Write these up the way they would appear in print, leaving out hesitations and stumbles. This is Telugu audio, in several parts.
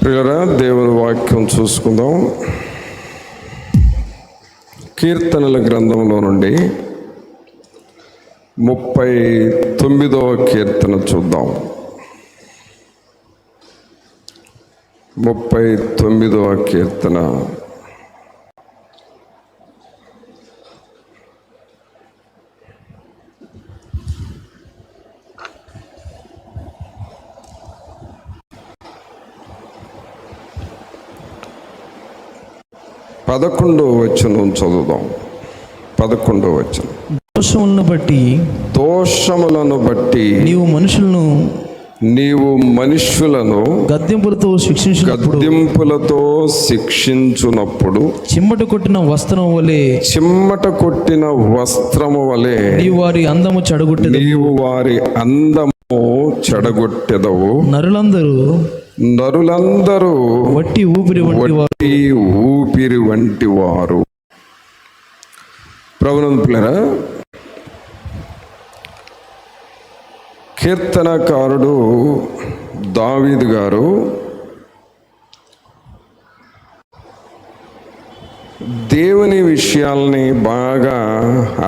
ప్రియరా, దేవుని వాక్యం చూసుకుందాం. కీర్తనల గ్రంథంలో నుండి 39వ కీర్తన చూద్దాం. 39వ కీర్తన పదకొండవ వచనం చదువుదాం. 11వ వచనం. దోషములను బట్టి నీవు మనుషులను గద్దింపులతో శిక్షించునప్పుడు చిమ్మట కొట్టిన వస్త్రము వలె నీవు వారి అందము చెడగొట్టెదవు. నరులందరూ వట్టి ఊపిరి వంటి వారు. ప్రభునందు ప్రియులారా, కీర్తనకారుడు దావీదు గారు దేవుని విషయాల్ని బాగా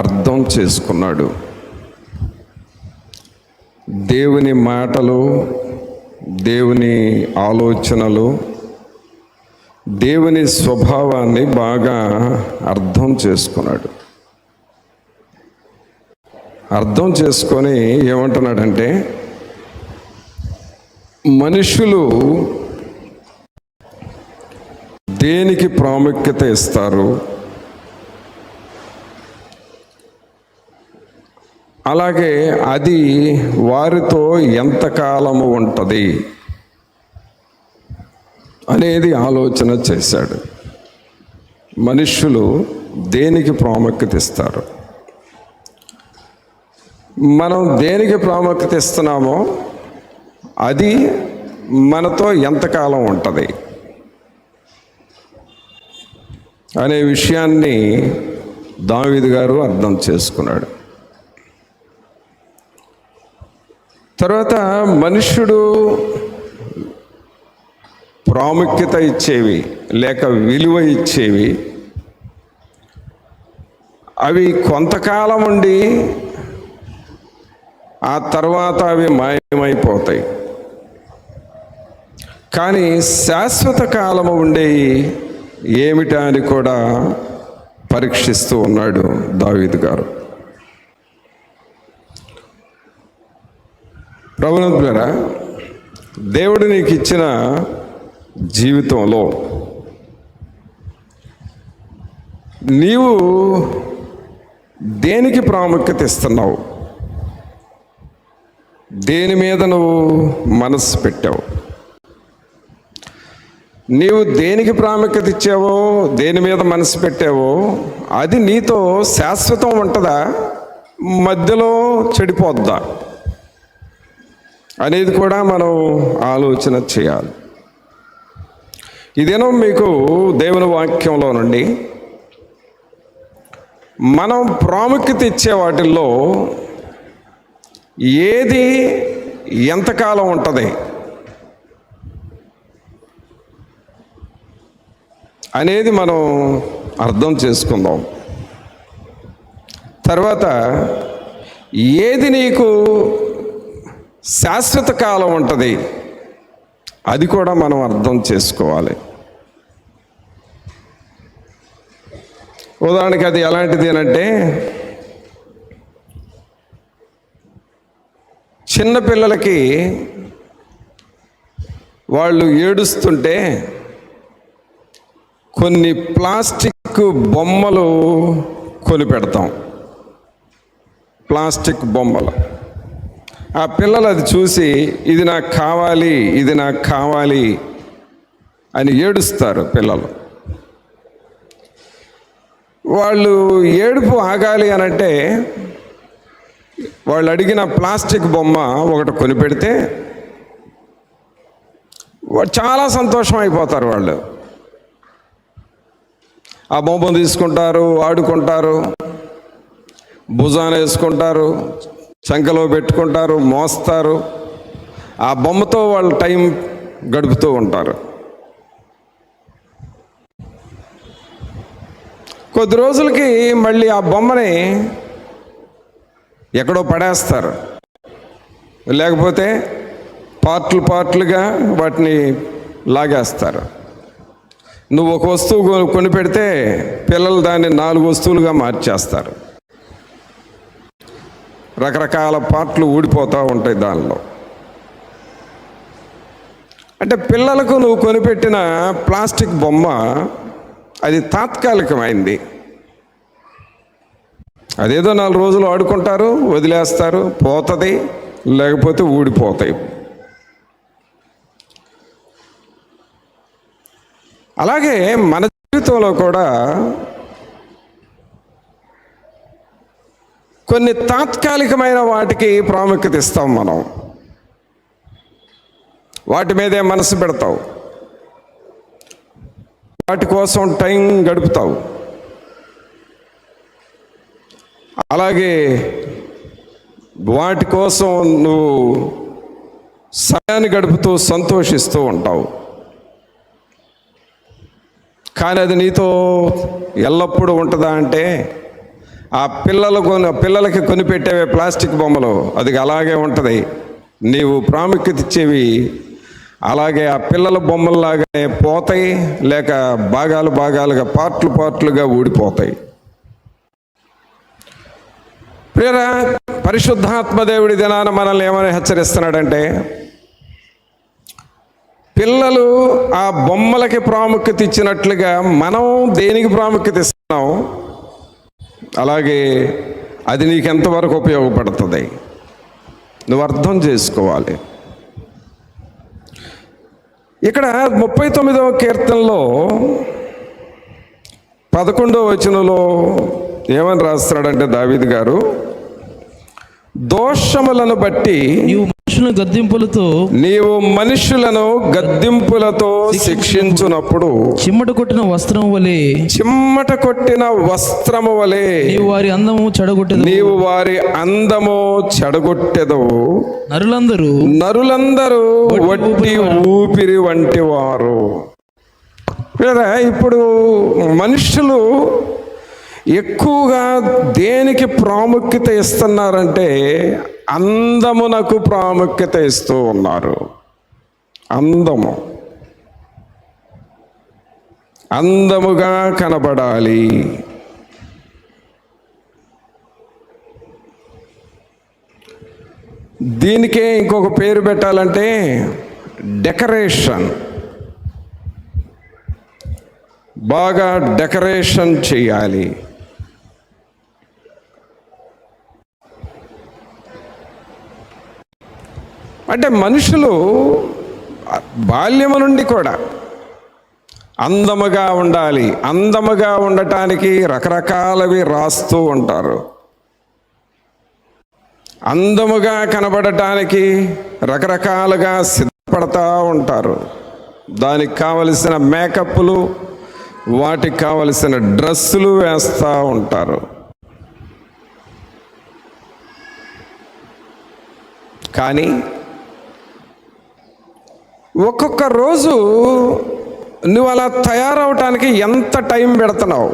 అర్థం చేసుకున్నాడు. దేవుని మాటలు, దేవుని ఆలోచనలు, దేవుని స్వభావాన్ని బాగా అర్థం చేసుకున్నాడు. అర్థం చేసుకొని ఏమంటున్నాడంటే, మనుషులు దేనికి ప్రాముఖ్యత ఇస్తారు, అలాగే అది వారితో ఎంతకాలము ఉంటుంది అనేది ఆలోచన చేశాడు. మనుషులు దేనికి ప్రాముఖ్యత ఇస్తారు, మనం దేనికి ప్రాముఖ్యత ఇస్తున్నామో అది మనతో ఎంతకాలం ఉంటుంది అనే విషయాన్ని దావీదు గారు అర్థం చేసుకున్నాడు. తర్వాత మనుష్యుడు ప్రాముఖ్యత ఇచ్చేవి లేక విలువ ఇచ్చేవి అవి కొంతకాలం ఉండి ఆ తర్వాత అవి మాయమైపోతాయి. కానీ శాశ్వత కాలము ఉండేవి ఏమిటా అని కూడా పరీక్షిస్తూ ఉన్నాడు దావీదు గారు. ప్రభునందు ప్రియులారా, దేవుడు నీకు ఇచ్చిన జీవితంలో నీవు దేనికి ప్రాముఖ్యత ఇస్తున్నావు, దేని మీద నువ్వు మనస్సు పెట్టావు, నీవు దేనికి ప్రాముఖ్యత ఇచ్చావో, దేని మీద మనసు పెట్టావో అది నీతో శాశ్వతం ఉంటుందా, మధ్యలో చెడిపోద్దా అనేది కూడా మనం ఆలోచన చేయాలి. ఇదేనో మీకు దేవుని వాక్యంలో నుండి మనం ప్రాముఖ్యత ఇచ్చే వాటిల్లో ఏది ఎంతకాలం ఉంటుంది అనేది మనం అర్థం చేసుకుందాం. తర్వాత ఏది నీకు శాశ్వత కాలం ఉంటుంది అది కూడా మనం అర్థం చేసుకోవాలి. ఉదాహరణకి అది ఎలాంటిది అంటే, చిన్నపిల్లలకి వాళ్ళు ఏడుస్తుంటే కొన్ని ప్లాస్టిక్ బొమ్మలు కొనిపెడతాం. ప్లాస్టిక్ బొమ్మలు ఆ పిల్లలు అది చూసి ఇది నాకు కావాలి, ఇది నాకు కావాలి అని ఏడుస్తారు పిల్లలు. వాళ్ళు ఏడుపు ఆగాలి అనంటే వాళ్ళు అడిగిన ప్లాస్టిక్ బొమ్మ ఒకటి కొనిపెడితే చాలా సంతోషం అయిపోతారు. వాళ్ళు ఆ బొమ్మను తీసుకుంటారు, ఆడుకుంటారు, భుజాన వేసుకుంటారు, చంకలో పెట్టుకుంటారు, మోస్తారు. ఆ బొమ్మతో వాళ్ళు టైం గడుపుతూ ఉంటారు. కొద్ది రోజులకి మళ్ళీ ఆ బొమ్మని ఎక్కడో పడేస్తారు, లేకపోతే పార్ట్లుగా వాటిని లాగేస్తారు. నువ్వు ఒక వస్తువు కొనిపెడితే పిల్లలు దాన్ని 4 వస్తువులుగా మార్చేస్తారు. రకరకాల పార్ట్లు ఊడిపోతూ ఉంటాయి దానిలో. అంటే పిల్లలకు నువ్వు కొనిపెట్టిన ప్లాస్టిక్ బొమ్మ అది తాత్కాలికమైంది. అదేదో 4 రోజులు ఆడుకుంటారు, వదిలేస్తారు, పోతుంది, లేకపోతే ఊడిపోతాయి. అలాగే మన జీవితంలో కూడా కొన్ని తాత్కాలికమైన వాటికి ప్రాముఖ్యత ఇస్తాం మనం. వాటి మీదే మనసు పెడతావు, వాటి కోసం టైం గడుపుతావు. అలాగే వాటి కోసం నువ్వు సమయాన్ని గడుపుతూ సంతోషిస్తూ ఉంటావు. కానీ అది నీతో ఎల్లప్పుడూ ఉంటుందా అంటే, ఆ పిల్లలకి కొనిపెట్టేవే ప్లాస్టిక్ బొమ్మలు అది అలాగే ఉంటుంది. నీవు ప్రాముఖ్యత ఇచ్చేవి అలాగే ఆ పిల్లల బొమ్మల్లాగానే పోతాయి, లేక భాగాలుగా పార్ట్లుగా ఊడిపోతాయి. ప్రియరా, పరిశుద్ధాత్మదేవుడి దినాన మనల్ని ఏమని హెచ్చరిస్తున్నాడంటే, పిల్లలు ఆ బొమ్మలకి ప్రాముఖ్యత ఇచ్చినట్లుగా మనం దేనికి ప్రాముఖ్యత ఇస్తున్నాం, అలాగే అది నీకు ఎంతవరకు ఉపయోగపడుతుంది నువ్వు అర్థం చేసుకోవాలి. ఇక్కడ 39వ కీర్తనలో 11వ వచనంలో ఏమని రాస్తున్నాడంటే దావీదు గారు, దోషములను బట్టి నీవు మనుషులను గద్దింపులతో శిక్షించునప్పుడు చిమ్మట కొట్టిన వస్త్రము వలె నీవు వారి అందము చెడగొట్టెదవు. నరులందరూ వట్టి ఊపిరి వంటి వారు. ఇప్పుడు మనుషులు ఎక్కువగా దేనికి ప్రాముఖ్యత ఇస్తున్నారంటే అందమునకు ప్రాముఖ్యత ఇస్తూ ఉన్నారు. అందముగా కనబడాలి. దీనికే ఇంకొక పేరు పెట్టాలంటే డెకరేషన్. బాగా డెకరేషన్ చేయాలి. అంటే మనుషులు బాల్యము నుండి కూడా అందముగా ఉండాలి. అందముగా ఉండటానికి రకరకాలవి రాస్తూ ఉంటారు. అందముగా కనబడటానికి రకరకాలుగా సిద్ధపడతా ఉంటారు. దానికి కావలసిన మేకప్లు, వాటికి కావలసిన డ్రెస్సులు వేస్తూ ఉంటారు. కానీ ఒక్కొక్క రోజు నువ్వు అలా తయారవటానికి ఎంత టైం పెడుతున్నావు?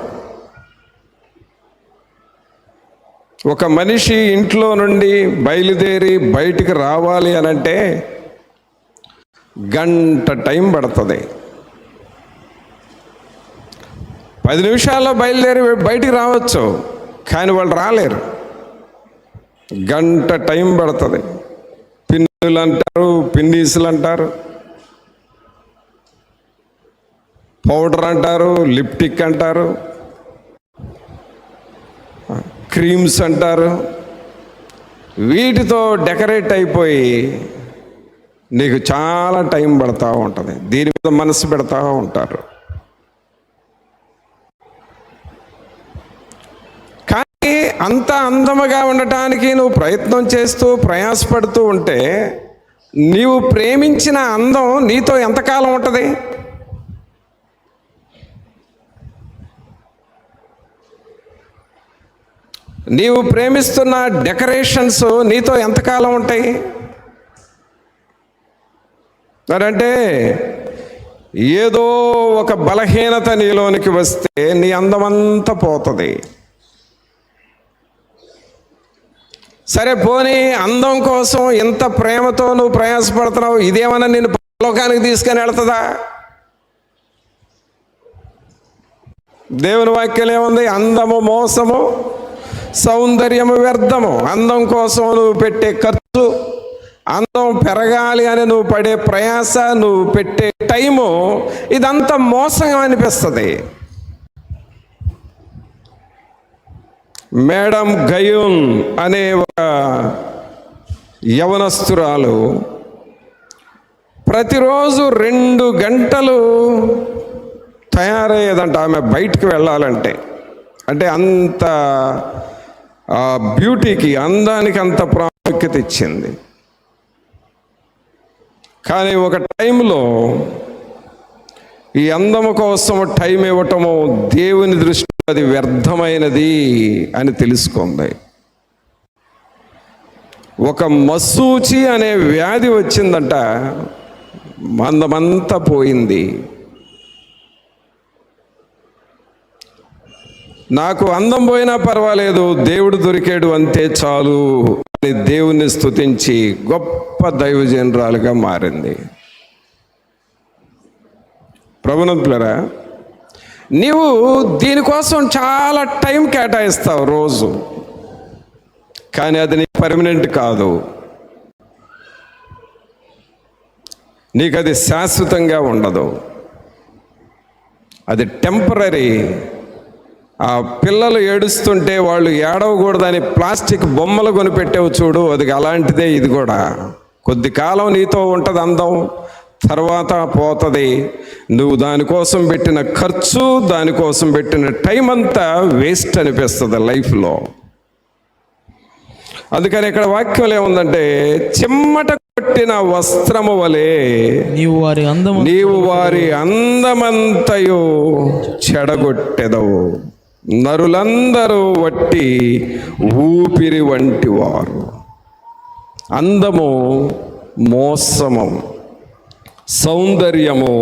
ఒక మనిషి ఇంట్లో నుండి బయలుదేరి బయటికి రావాలి అనంటే గంట టైం పడుతుంది. 10 నిమిషాల్లో బయలుదేరి బయటికి రావచ్చు, కానీ వాళ్ళు రాలేరు. గంట టైం పడుతుంది. పిన్నులు అంటారు, పిన్నీసులు అంటారు, పౌడర్ అంటారు, లిప్టిక్ అంటారు, క్రీమ్స్ అంటారు. వీటితో డెకరేట్ అయిపోయి నీకు చాలా టైం పడుతూ ఉంటుంది. దీని మీద మనసు పెడతా ఉంటారు. కానీ అంత అందముగా ఉండటానికి నువ్వు ప్రయత్నం చేస్తూ ప్రయాసపడుతూ ఉంటే నీవు ప్రేమించిన అందం నీతో ఎంతకాలం ఉంటుంది? నీవు ప్రేమిస్తున్న డెకరేషన్స్ నీతో ఎంతకాలం ఉంటాయి? అంటే ఏదో ఒక బలహీనత నీలోనికి వస్తే నీ అందమంతా పోతుంది. సరే పోనీ అందం కోసం ఇంత ప్రేమతో నువ్వు ప్రయాసపడుతున్నావు, ఇదేమన్నా నిన్ను పరలోకానికి తీసుకొని వెళ్తుందా? దేవుని వాక్యం ఏముంది? అందము మోసము, సౌందర్యము వ్యర్థము. అందం కోసం నువ్వు పెట్టే ఖర్చు, అందం పెరగాలి అని నువ్వు పడే ప్రయాస, నువ్వు పెట్టే టైము, ఇదంతా మోసం అనిపిస్తుంది. మేడం గయూన్ అనే ఒక యవనస్తురాలు ప్రతిరోజు 2 గంటలు తయారయ్యేదంట ఆమె బయటికి వెళ్ళాలంటే. అంటే అంత బ్యూటీకి, అందానికి అంత ప్రాముఖ్యత ఇచ్చింది. కానీ ఒక టైంలో ఈ అందము కోసం టైం ఇవ్వటము దేవుని దృష్టిలో అది వ్యర్థమైనది అని తెలుసుకుంది. ఒక మసూచి అనే వ్యాధి వచ్చిందంట, అందమంతా పోయింది. నాకు అందం పోయినా పర్వాలేదు, దేవుడు దొరికాడు అంతే చాలు అని దేవుణ్ణి స్తుతించి గొప్ప దైవజనురాలుగా మారింది. ప్రభునంతులారా, నీవు దీనికోసం చాలా టైం కేటాయిస్తావు రోజు, కానీ అది నీ పర్మనెంట్ కాదు. నీకు అది శాశ్వతంగా ఉండదు, అది టెంపరీ. ఆ పిల్లలు ఏడుస్తుంటే వాళ్ళు ఏడవకూడదని ప్లాస్టిక్ బొమ్మలు కొనిపెట్టేవు చూడు, అది అలాంటిదే ఇది కూడా. కొద్ది కాలం నీతో ఉంటుంది అందం, తర్వాత పోతుంది. నువ్వు దానికోసం పెట్టిన ఖర్చు, దానికోసం పెట్టిన టైం అంతా వేస్ట్ అనిపిస్తుంది లైఫ్లో. అందుకని ఇక్కడ వాక్యం ఏముందంటే, చెమ్మట కొట్టిన వస్త్రము వలె నీవు వారి అందమంతయు చెడగొట్టెదవు. నరులందరూ వట్టి ఊపిరి వంటి వారు. అందము మోసము, సౌందర్యము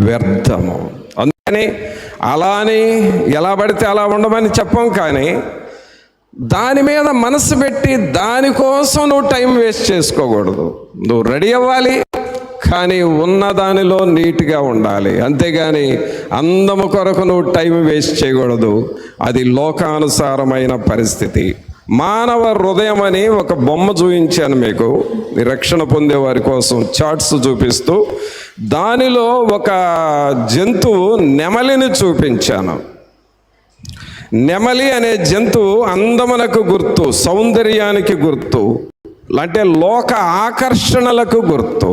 వ్యర్థము. అందుకని అలానే ఎలా పడితే అలా ఉండమని చెప్పం, కానీ దాని మీద మనసు పెట్టి దానికోసం నువ్వు టైం వేస్ట్ చేసుకోకూడదు. నువ్వు రెడీ అవ్వాలి, కానీ ఉన్న దానిలో నీట్గా ఉండాలి. అంతేగాని అందము కొరకు నువ్వు టైం వేస్ట్ చేయకూడదు. అది లోకానుసారమైన పరిస్థితి. మానవ హృదయం అని ఒక బొమ్మ చూపించాను మీకు, రక్షణ పొందే వారి కోసం చార్ట్స్ చూపిస్తూ. దానిలో ఒక జంతువు నెమలిని చూపించాను. నెమలి అనే జంతువు అందమునకు గుర్తు, సౌందర్యానికి గుర్తు, అంటే లోక ఆకర్షణలకు గుర్తు.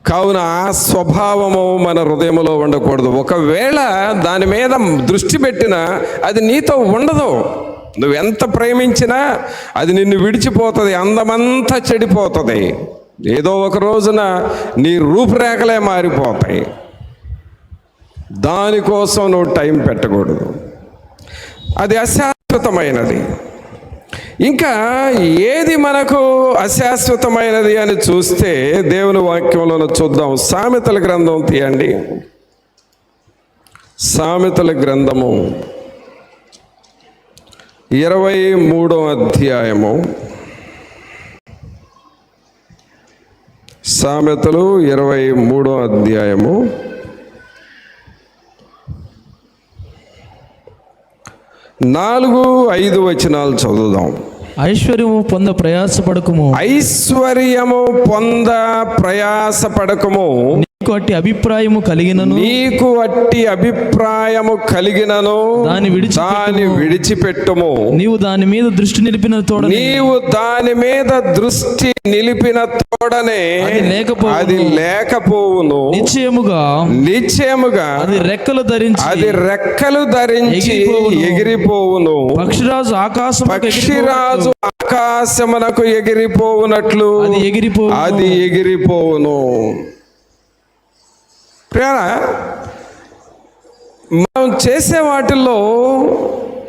కావున ఆ స్వభావము మన హృదయంలో ఉండకూడదు. ఒకవేళ దాని మీద దృష్టి పెట్టినా అది నీతో ఉండదు. నువ్వెంత ప్రేమించినా అది నిన్ను విడిచిపోతుంది, అందమంతా చెడిపోతుంది. ఏదో ఒక రోజున నీ రూపురేఖలే మారిపోతాయి. దానికోసం నువ్వు టైం పెట్టకూడదు, అది అశాశ్వతమైనది. ఇంకా ఏది మనకు అశాశ్వతమైనది అని చూస్తే దేవుని వాక్యంలో చూద్దాం. సామెతల గ్రంథం తీయండి. సామెతల గ్రంథము 23వ అధ్యాయము. సామెతలు 23వ అధ్యాయము 4-5 వచనాలు చదువుదాం. ఐశ్వర్యము పొంద ప్రయాసపడకుము, ఐశ్వర్యము పొంద ప్రయాసపడకుము. నీకు అట్టి అభిప్రాయము కలిగినను దాని విడిచిపెట్టుము. నీవు దాని మీద దృష్టి నిలిపిన తోడనే అది లేకపోవును. నిశ్చయముగా అది రెక్కలు ధరించి ఎగిరిపోవును. పక్షిరాజు ఆకాశమునకు ఎగిరిపోవునట్లు అది ఎగిరిపోవును. మనం చేసే వాటిల్లో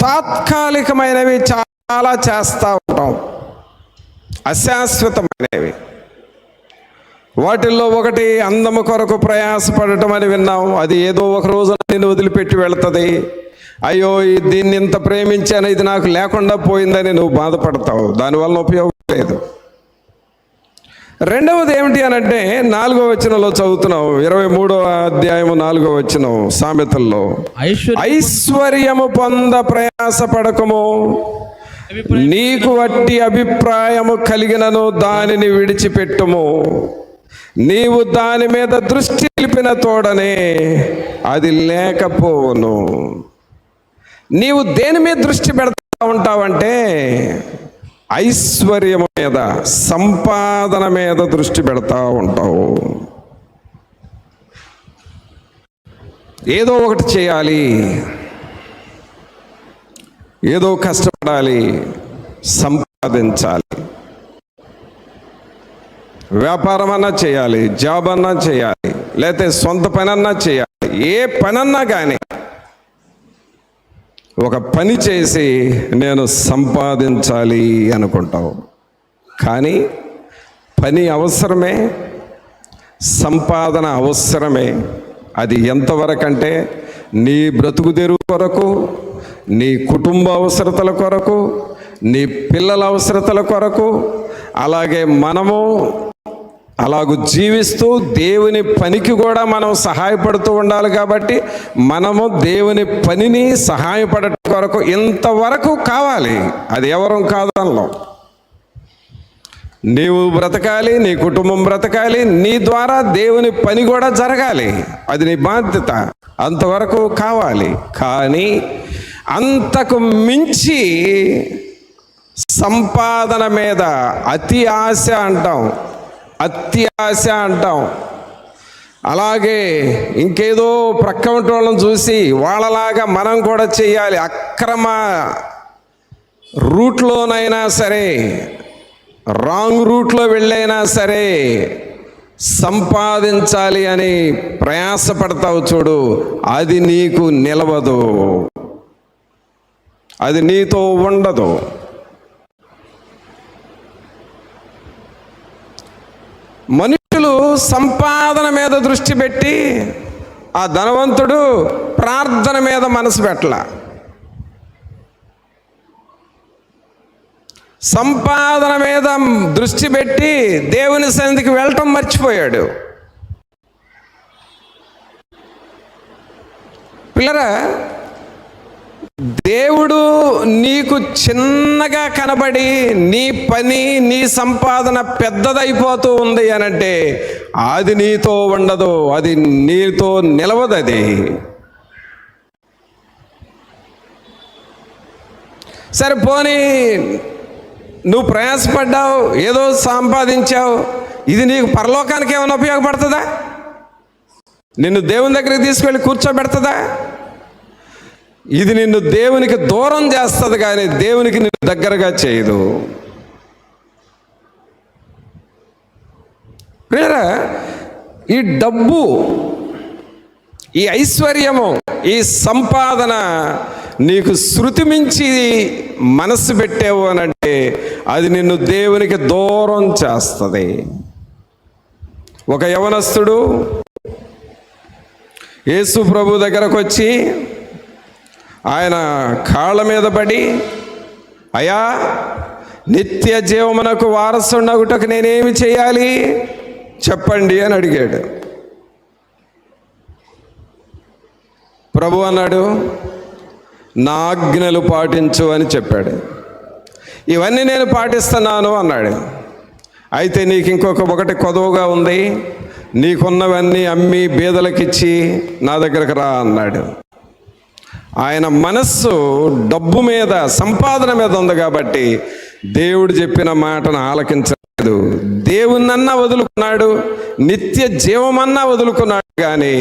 తాత్కాలికమైనవి చాలా చేస్తూ ఉంటాం, అశాశ్వతమైనవి. వాటిల్లో ఒకటి అందము కొరకు ప్రయాసపడటం అని విన్నాం. అది ఏదో ఒక రోజు నేను వదిలిపెట్టి వెళుతుంది. అయ్యో దీన్ని ఇంత ప్రేమించాను, ఇది నాకు లేకుండా పోయిందని నువ్వు బాధపడతావు. దానివల్ల ఉపయోగం లేదు. రెండవది ఏమిటి అని అంటే 4వ వచనంలో చదువుతున్నావు, 23వ అధ్యాయము 4వ వచనం సామెతల్లో, ఐశ్వర్యము పొంద ప్రయాసపడకము, నీకు వట్టి అభిప్రాయము కలిగినను దానిని విడిచిపెట్టుము. నీవు దాని మీద దృష్టి నిలిపిన తోడనే అది లేకపోవును. నీవు దేని మీద దృష్టి పెడతా ఉంటావంటే ఐశ్వర్యం మీద, సంపాదన మీద దృష్టి పెడతా ఉంటావు. ఏదో ఒకటి చేయాలి, ఏదో కష్టపడాలి, సంపాదించాలి. వ్యాపారం అన్నా చేయాలి, జాబ్ అన్నా చేయాలి, లేకపోతే సొంత పని అన్నా చేయాలి. ఏ పనన్నా కానీ ఒక పని చేసి నేను సంపాదించాలి అనుకుంటావు. కానీ పని అవసరమే, సంపాదన అవసరమే. అది ఎంతవరకంటే నీ బ్రతుకు తెరువు కొరకు, నీ కుటుంబ అవసరతల కొరకు, నీ పిల్లల అవసరతల కొరకు, అలాగే మనము అలాగూ జీవిస్తూ దేవుని పనికి కూడా మనం సహాయపడుతూ ఉండాలి. కాబట్టి మనము దేవుని పనిని సహాయపడటం కొరకు ఇంతవరకు కావాలి. అది ఎవరం కాదనలో. నీవు బ్రతకాలి, నీ కుటుంబం బ్రతకాలి, నీ ద్వారా దేవుని పని కూడా జరగాలి. అది నీ బాధ్యత. అంతవరకు కావాలి. కానీ అంతకు మించి సంపాదన మీద అతి ఆశ అంటాం, అత్యాశ అంటాం. అలాగే ఇంకేదో ప్రక్క వాళ్ళని చూసి వాళ్ళలాగా మనం కూడా చేయాలి, అక్రమ రూట్లోనైనా సరే, రాంగ్ రూట్లో వెళ్ళైనా సరే సంపాదించాలి అని ప్రయాసపడతావు చూడు, అది నీకు నిలవదు, అది నీతో ఉండదు. మనుషులు సంపాదన మీద దృష్టి పెట్టి, ఆ ధనవంతుడు ప్రార్థన మీద మనసు పెట్టల. సంపాదన మీద దృష్టి పెట్టి దేవుని సన్నిధికి వెళ్ళటం మర్చిపోయాడు. పిల్లరా, దేవుడు నీకు చిన్నగా కనబడి నీ పని, నీ సంపాదన పెద్దదైపోతూ ఉంది అనంటే అది నీతో ఉండదు, అది నీతో నిలవదు. అది సరే పోనీ నువ్వు ప్రయాసపడ్డావు, ఏదో సంపాదించావు, ఇది నీకు పరలోకానికి ఏమైనా ఉపయోగపడుతుందా? నిన్ను దేవుని దగ్గరికి తీసుకెళ్ళి కూర్చోబెడుతుందా? ఇది నిన్ను దేవునికి దూరం చేస్తుంది, కానీ దేవునికి నిన్ను దగ్గరగా చేయదు. ప్రియరా, ఈ డబ్బు, ఈ ఐశ్వర్యము, ఈ సంపాదన నీకు శృతి మించి మనసు పెట్టావు అనంటే అది నిన్ను దేవునికి దూరం చేస్తుంది. ఒక యవనస్తుడు యేసు ప్రభు దగ్గరకు వచ్చి ఆయన కాళ్ళ మీద పడి, అయ్యా, నిత్య జీవమునకు వారసుడగుటకు నేనేమి చేయాలి చెప్పండి అని అడిగాడు. ప్రభు అన్నాడు, నా ఆజ్ఞలు పాటించు అని చెప్పాడు. ఇవన్నీ నేను పాటిస్తున్నాను అన్నాడు. అయితే నీకు ఒకటి కొదవగా ఉంది, నీకున్నవన్నీ అమ్మి బీదలకిచ్చి నా దగ్గరకు రా అన్నాడు. ఆయన మనస్సు డబ్బు మీద, సంపాదన మీద ఉంది కాబట్టి దేవుడు చెప్పిన మాటను ఆలకించలేదు. దేవుణ్ణన్నా వదులుకున్నాడు, నిత్య జీవమన్నా వదులుకున్నాడు, కానీ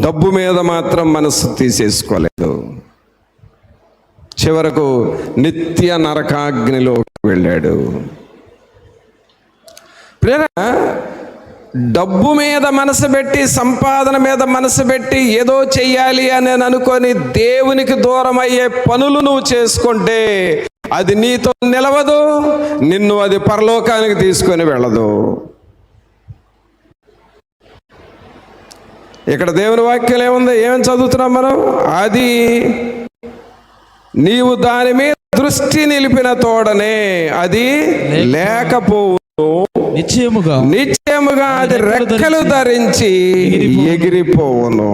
డబ్బు మీద మాత్రం మనస్సు తీసేసుకోలేదు. చివరకు నిత్య నరకాగ్నిలోకి వెళ్ళాడు. ప్రియరా, డబ్బు మీద మనసు పెట్టి, సంపాదన మీద మనసు పెట్టి ఏదో చెయ్యాలి అని అనుకొని దేవునికి దూరం అయ్యే పనులు నువ్వు చేసుకుంటే అది నీతో నిలవదు, నిన్ను అది పరలోకానికి తీసుకొని వెళ్ళదు. ఇక్కడ దేవుని వాక్యం ఏముంది? ఏమని చదువుతున్నాం మనం? అది నీవు దాని మీద దృష్టి నిలిపిన తోడనే అది లేకపోవును, నిశ్చయముగా అది రెక్కలు ధరించి ఎగిరిపోవును.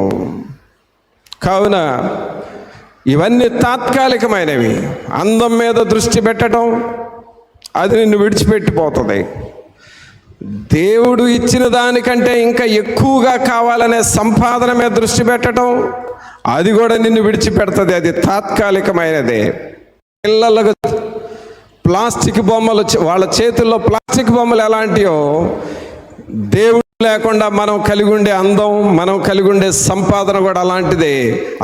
కావున ఇవన్నీ తాత్కాలికమైనవి. అందం మీద దృష్టి పెట్టడం అది నిన్ను విడిచిపెట్టిపోతుంది. దేవుడు ఇచ్చిన దానికంటే ఇంకా ఎక్కువగా కావాలనే సంపాదన మీద దృష్టి పెట్టడం అది కూడా నిన్ను విడిచిపెడుతుంది. అది తాత్కాలికమైనదే. పిల్లలకు ప్లాస్టిక్ బొమ్మలు, వాళ్ళ చేతుల్లో ప్లాస్టిక్ బొమ్మలు ఎలాంటివో, దేవుడు లేకుండా మనం కలిగి ఉండే అందం, మనం కలిగి ఉండే సంపాదన కూడా అలాంటిదే.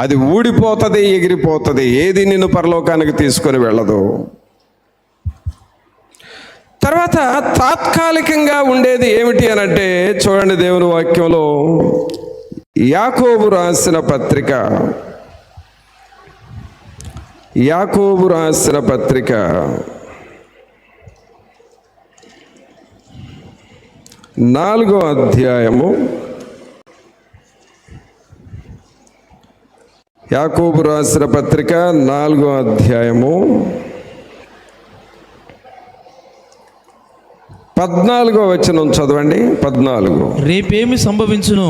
అది ఊడిపోతుంది, ఎగిరిపోతుంది. ఏది నిన్ను పరలోకానికి తీసుకొని వెళ్ళదు. తర్వాత తాత్కాలికంగా ఉండేది ఏమిటి అనంటే, చూడండి దేవుని వాక్యంలో యాకోబు రాసిన పత్రిక 4వ అధ్యాయము, యాకోబు రాసిన పత్రిక 4వ అధ్యాయము 14వ వచనం చదవండి. 14. రేపేమి సంభవించును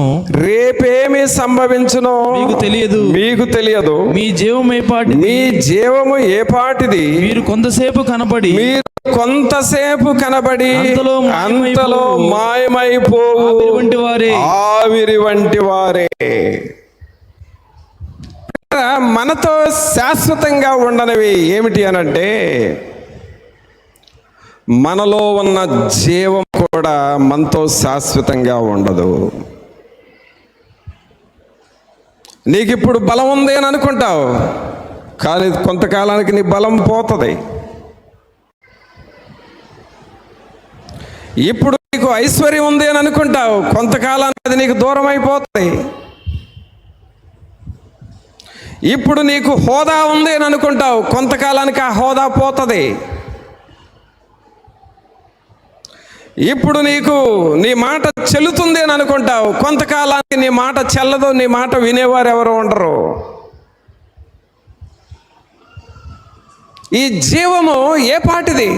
మీకు తెలియదు. మీ జీవము ఏపాటిది. మీరు కొంతసేపు కనబడి అంతలో మాయమైపోవు ఆవిరి వంటి వారే. మనతో శాశ్వతంగా ఉండనివి ఏమిటి అనంటే, మనలో ఉన్న జీవం కూడా మనతో శాశ్వతంగా ఉండదు. నీకు ఇప్పుడు బలం ఉంది అని అనుకుంటావు, కానీ కొంతకాలానికి నీ బలం పోతుంది. ఇప్పుడు నీకు ఐశ్వర్యం ఉంది అని అనుకుంటావు, కొంతకాలానికి అది నీకు దూరం అయిపోతుంది. ఇప్పుడు నీకు హోదా ఉంది అని అనుకుంటావు, కొంతకాలానికి ఆ హోదా పోతుంది. ఇప్పుడు నీకు నీ మాట చెల్లుతుంది అని అనుకుంటావు, కొంతకాలానికి నీ మాట చెల్లదు. నీ మాట వినేవారు ఎవరు ఉండరు. ఈ జీవము ఏ పాటిది?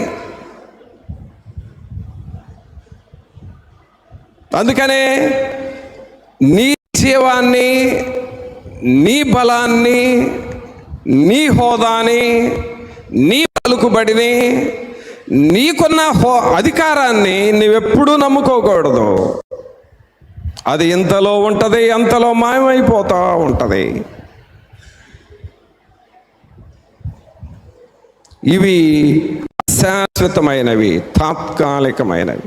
అందుకనే నీ జీవాన్ని, నీ బలాన్ని, నీ హోదాని, నీ పలుకుబడిని, నీకున్న అధికారాన్ని నువ్వెప్పుడూ నమ్ముకోకూడదు. అది ఇంతలో ఉంటుంది, అంతలో మాయమైపోతూ ఉంటుంది. ఇవి శాశ్వతమైనవి, తాత్కాలికమైనవి.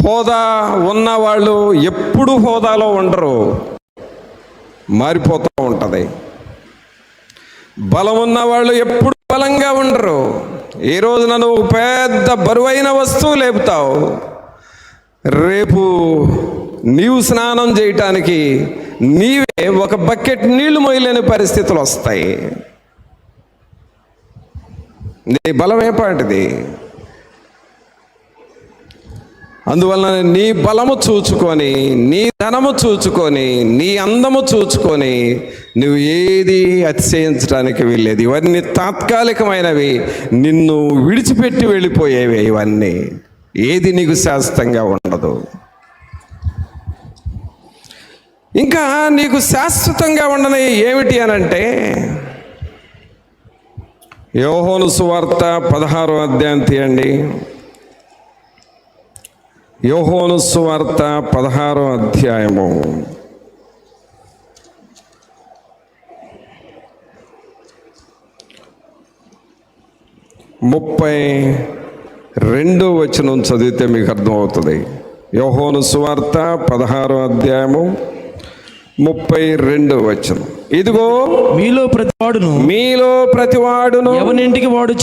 హోదా ఉన్నవాళ్ళు ఎప్పుడు హోదాలో ఉండరు, మారిపోతూ ఉంటుంది. బలం ఉన్నవాళ్ళు ఎప్పుడు బలంగా ఉండరు. ఈ రోజున నువ్వు పెద్ద బరువైన వస్తువు లేపుతావు, రేపు నీవు స్నానం చేయటానికి నీవే ఒక బకెట్ నీళ్లు మోయలేని పరిస్థితులు వస్తాయి. నీ బలం ఏపాటిది? అందువలన నీ బలము చూచుకొని, నీ ధనము చూచుకొని, నీ అందము చూచుకొని నువ్వు ఏది అతిశయించడానికి వీల్లేదు. ఇవన్నీ తాత్కాలికమైనవి, నిన్ను విడిచిపెట్టి వెళ్ళిపోయేవి. ఇవన్నీ ఏది నీకు శాశ్వతంగా ఉండదు. ఇంకా నీకు శాశ్వతంగా ఉండని ఏమిటి అనంటే, యోహాను సువార్త 16వ అధ్యాయం తీయండి. యోహాను సువార్త 16వ అధ్యాయము 32వ వచనం చదివితే మీకు అర్థమవుతుంది. యోహాను సువార్త 16వ అధ్యాయము 32వ వచనం. ఇదిగో మీలో ప్రతివాడును ఎవని ఇంటికి వాడు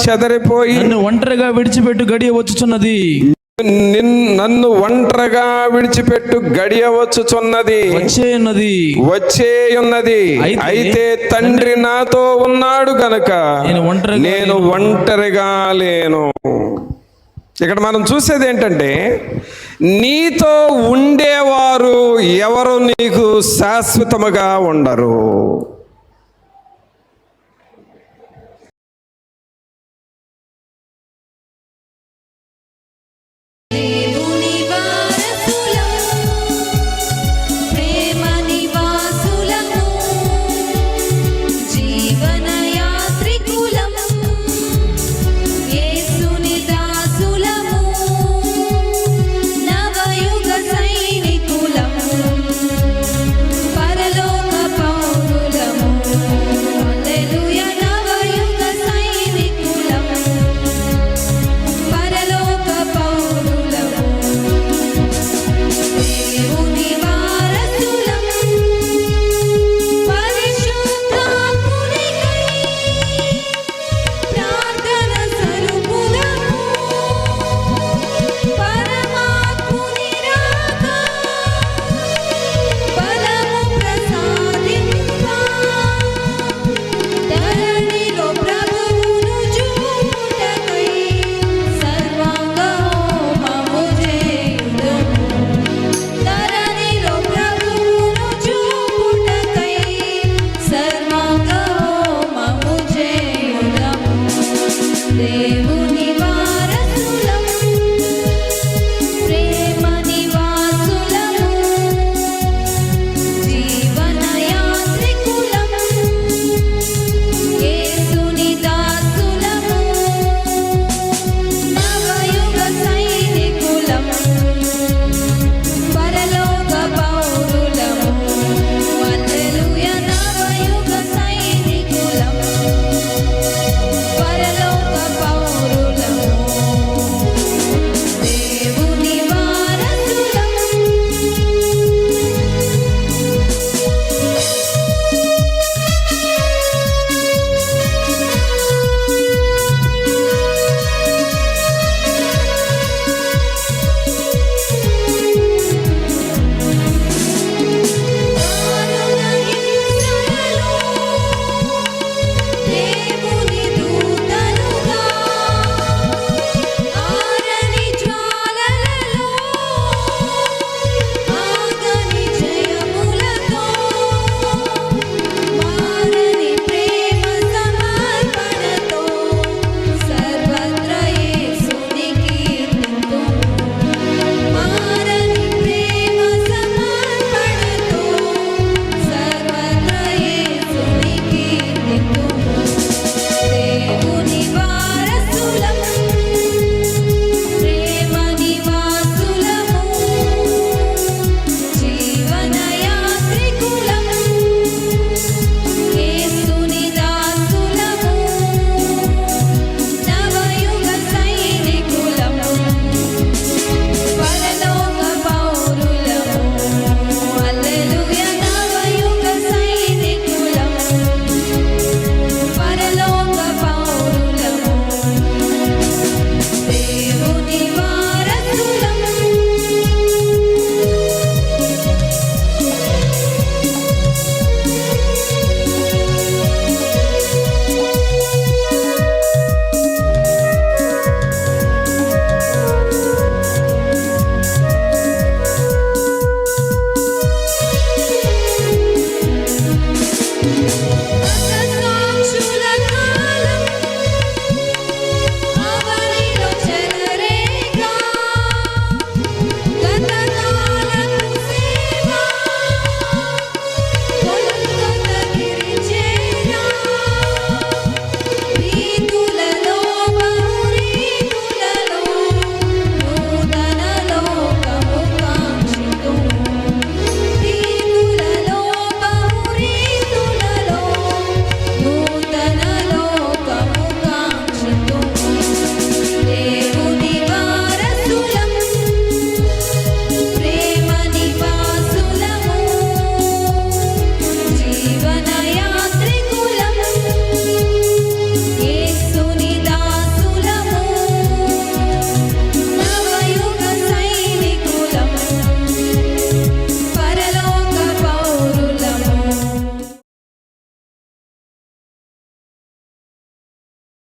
చెదరిపోయి నన్ను ఒంటరిగా విడిచిపెట్టు గడియ వచ్చుచున్నది వచ్చేయున్నది. అయితే తండ్రి నాతో ఉన్నాడు గనక నేను ఒంటరిగా లేను. ఇక్కడ మనం చూసేది ఏంటంటే, నీతో ఉండేవారు ఎవరు నీకు శాశ్వతముగా ఉండరు.